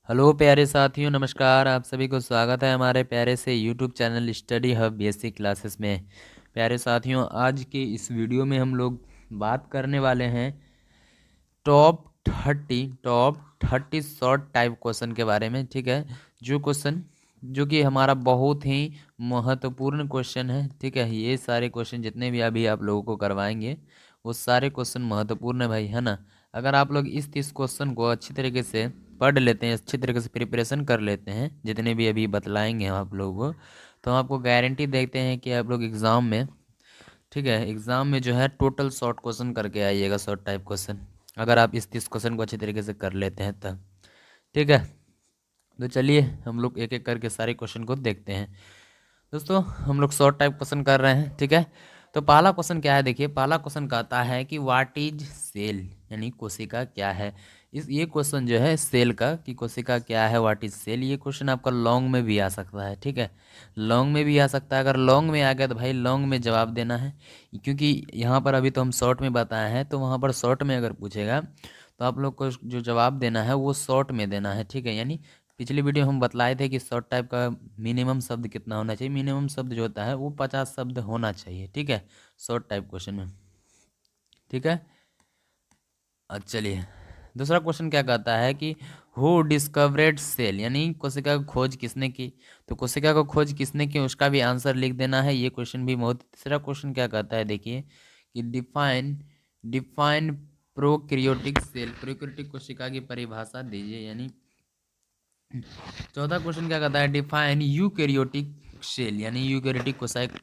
Hello प्यारे साथियों, नमस्कार। आप सभी को स्वागत है हमारे प्यारे से YouTube channel study hub basic classes में। प्यारे साथियों, आज के इस वीडियो में हम लोग बात करने वाले हैं टॉप 30 शॉर्ट टाइप क्वेश्चन के बारे में। ठीक है, जो क्वेश्चन जो कि हमारा बहुत ही महत्वपूर्ण क्वेश्चन है। ठीक है, ये सारे क्वेश्चन जितने भी अभी आप लोगों को करवाएंगे वो सारे क्वेश्चन महत्वपूर्ण है भाई, है ना। अगर आप लोग इस 30 क्वेश्चन को अच्छी तरीके से पढ़ लेते हैं, अच्छी तरीके से प्रिपरेशन कर लेते हैं, जितने भी अभी बतलाएंगे हम आप लोगों को, तो हम आपको गारंटी देते हैं कि आप लोग एग्ज़ाम में, ठीक है, एग्ज़ाम में जो है टोटल शॉर्ट क्वेश्चन करके आइएगा, शॉर्ट टाइप क्वेश्चन। अगर आप इस 30 क्वेश्चन को अच्छी तरीके से कर लेते हैं तब, ठीक है। तो चलिए हम लोग एक एक करके सारे क्वेश्चन को देखते हैं। दोस्तों, हम लोग शॉर्ट टाइप क्वेश्चन कर रहे हैं, ठीक है। तो पहला क्वेश्चन क्या है, देखिए पहला क्वेश्चन कहता है कि व्हाट इज सेल, यानी कोशिका क्या है। इस ये क्वेश्चन जो है सेल का, कि कोशिका क्या है, व्हाट इज सेल, ये क्वेश्चन आपका लॉन्ग में भी आ सकता है। ठीक है, लॉन्ग में भी आ सकता है। अगर लॉन्ग में आ गया तो भाई लॉन्ग में जवाब देना है, क्योंकि यहाँ पर अभी तो हम शॉर्ट में बताए हैं, तो वहाँ पर शॉर्ट में अगर पूछेगा तो आप लोग को जो जवाब देना है वो शॉर्ट में देना है। ठीक है, यानी पिछली वीडियो हम बतलाए थे कि शॉर्ट टाइप का मिनिमम शब्द कितना होना चाहिए। मिनिमम शब्द जो होता है वो 50 शब्द होना चाहिए। ठीक है, शॉर्ट टाइप क्वेश्चन में। ठीक है, चलिए दूसरा क्वेश्चन क्या कहता है कि हु डिस्कवरेड सेल, यानी कोशिका की खोज किसने की। तो कोशिका को खोज किसने की उसका भी आंसर लिख देना है। ये क्वेश्चन भी बहुत। तीसरा क्वेश्चन क्या कहता है, देखिए कि define define prokaryotic cell, prokaryotic कोशिका की परिभाषा दीजिए। यानी चौथा क्वेश्चन क्या कहता है, डिफाइन यूकैरियोटिक सेल, यानी यूकैरियोटिक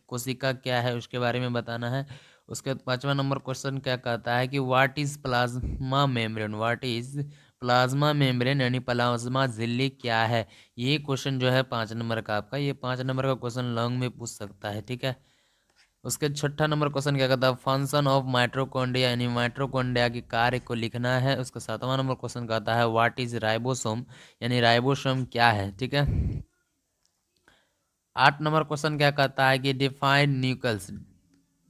कोशिका क्या है उसके बारे में बताना है। उसके बाद पांचवा नंबर क्वेश्चन क्या कहता है कि what is plasma membrane, what is plasma membrane, यानी प्लाज्मा झिल्ली क्या है। ये क्वेश्चन जो है 5 नंबर का आपका, ये 5 नंबर का क्वेश्चन लॉन्ग में पूछ सकता है। ठीक है, उसके छठा नंबर क्वेश्चन क्या कहता है, फंक्शन ऑफ माइट्रोकॉन्ड्रिया, यानी माइट्रोकॉन्ड्रिया के कार्य को लिखना है। उसका सातवां नंबर क्वेश्चन कहता है व्हाट इज राइबोसोम, यानी राइबोसोम क्या है। ठीक है, 8 नंबर क्वेश्चन क्या कहता है कि डिफाइन न्यूक्लियस,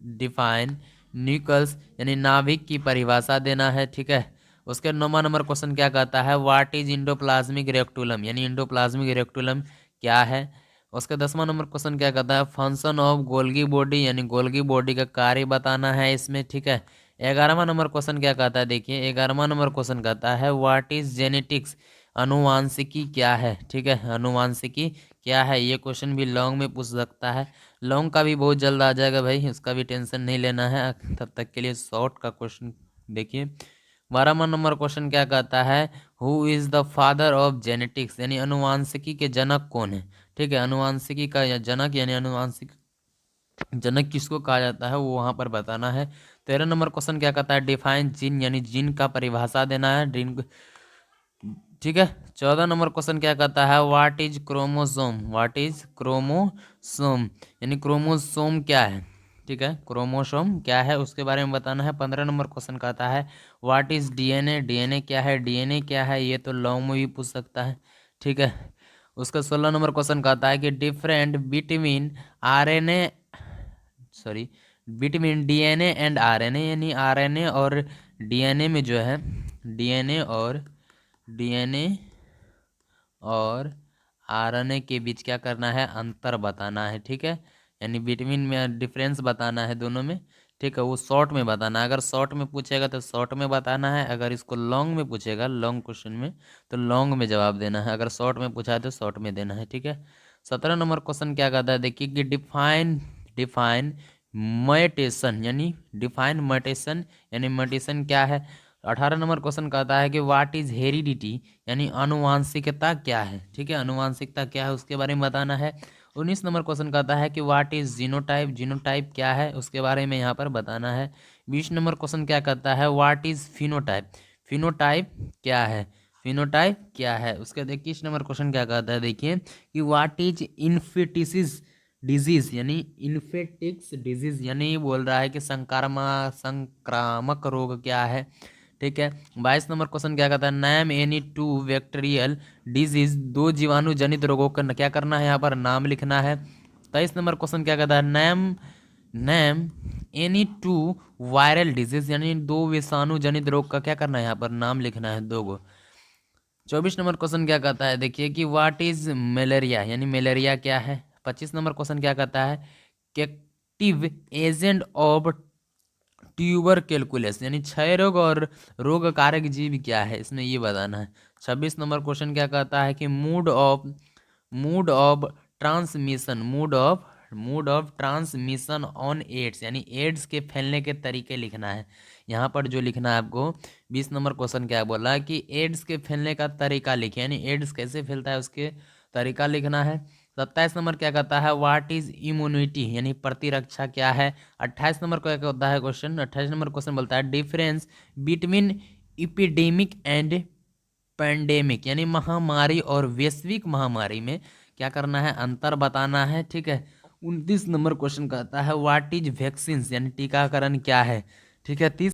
डिफाइन न्यूक्लियस यानी नाभिक की परिभाषा देना है। ठीक है, उसके 9वां नंबर क्वेश्चन क्या कहता है व्हाट इज इंडोप्लाज्मिक रेक्टुलम, यानी इंडोप्लाज्मिक रेक्टुलम क्या है। उसके 10वां नंबर क्वेश्चन क्या कहता है फंक्शन ऑफ गोल्गी बॉडी, यानी गोल्गी बॉडी का कार्य बताना है इसमें। ठीक है, 11वां नंबर क्वेश्चन क्या कहता है, देखिए 11वां नंबर क्वेश्चन कहता है व्हाट इज जेनेटिक्स, अनुवांशिकी क्या है। ठीक है, अनुवांशिकी क्या है, ये क्वेश्चन भी लॉन्ग में पूछ सकता है। लॉन्ग का भी बहुत जल्द आ जाएगा भाई, उसका भी टेंशन नहीं लेना है। तब तक के लिए शॉर्ट का क्वेश्चन देखिए। 12वां नंबर क्वेश्चन क्या कहता है who is the father of genetics, यानी अनुवांशिकी के जनक कौन है। ठीक है, अनुवांशिकी का या जनक, यानी अनुवांशिक जनक किसको कहा जाता है वो वहां पर बताना है। 13 नंबर क्वेश्चन क्या कहता है डिफाइन जीन, यानी जीन का परिभाषा देना है। जीन, ठीक है। 14 नंबर क्वेश्चन क्या कहता है what is chromosome, what is chromosome, यानी क्रोमोसोम क्या है। ठीक है, क्रोमोसोम क्या है उसके बारे में बताना है। 15 नंबर क्वेश्चन कहता है व्हाट इज डीएनए, डीएनए क्या है, डीएनए क्या है, ये तो लॉन्ग में भी पूछ सकता है। ठीक है, उसका 16 नंबर क्वेश्चन कहता है कि different between RNA, sorry, between DNA and RNA, यानी आरएनए और डीएनए में जो है, डीएनए और डीएनए और आरएनए के बीच क्या करना है, अंतर बताना है। ठीक है, यानी बिटवीन में डिफरेंस बताना है दोनों में। ठीक है, वो शॉर्ट में बताना है। अगर शॉर्ट में पूछेगा तो शॉर्ट में बताना है, अगर इसको लॉन्ग में पूछेगा, लॉन्ग क्वेश्चन में, तो लॉन्ग में जवाब देना है। अगर शॉर्ट में पूछा है तो शॉर्ट में देना है। ठीक है, 17 नंबर क्वेश्चन क्या कहता है, देखिए कि डिफाइन डिफाइन म्यूटेशन, यानी डिफाइन म्यूटेशन, यानी म्यूटेशन क्या है। 18 नंबर क्वेश्चन कहता है कि व्हाट इज हेरिडिटी, यानी आनुवांशिकता क्या है। ठीक है, आनुवांशिकता क्या है उसके बारे में बताना है। 19 नंबर क्वेश्चन कहता है कि व्हाट इज जीनोटाइप, जीनोटाइप क्या है उसके बारे में यहाँ पर बताना है। 20 नंबर क्वेश्चन क्या कहता है व्हाट इज फिनोटाइप, फिनोटाइप क्या है, फिनोटाइप क्या है। उसके 21 नंबर क्वेश्चन क्या कहता है, देखिए कि व्हाट इज इन्फेटिसिस डिजीज, यानी इन्फेटिक्स डिजीज, यानी ये बोल रहा है कि संक्रामक रोग क्या है। ठीक है, 22 नंबर क्वेश्चन क्या कहता है name any two bacterial disease, दो जीवाणु जनित रोगों का क्या करना है, यहाँ पर नाम लिखना है। 23 नंबर क्वेश्चन क्या कहता है name name any two viral disease, यानी दो विषाणु जनित रोग का क्या करना है, यहाँ पर नाम लिखना है, दो गो। 24 नंबर क्वेश्चन क्या कहता है, देखिए कि व्हाट इज मलेरिया, यानी मलेरिया क्या है। 25 नंबर क्वेश्चन क्या कहता है, active agent of tuber calculus, यानी क्षय रोग और रोग कारक जीव क्या है, इसमें ये बताना है। 26 नंबर क्वेश्चन क्या कहता है कि mode of transmission mode of transmission on AIDS, यानी एड्स के फैलने के तरीके लिखना है। यहाँ पर जो लिखना है आपको, 20 नंबर क्वेश्चन क्या बोला है कि एड्स के फैलने का तरीका लिखिए, यानी एड्स कैसे फैलता है उसके तरीका लिखना है। 27 नंबर क्या कहता है, व्हाट इज इम्यूनिटी, यानी प्रतिरक्षा क्या है। 28 नंबर को क्या होता है क्वेश्चन, 28 नंबर क्वेश्चन बोलता है difference between epidemic and pandemic, यानी महामारी और वैश्विक महामारी में क्या करना है, अंतर बताना है, ठीक है। 29 नंबर क्वेश्चन कहता है व्हाट इज वैक्सीन, यानी टीकाकरण क्या है, ठीक है। 30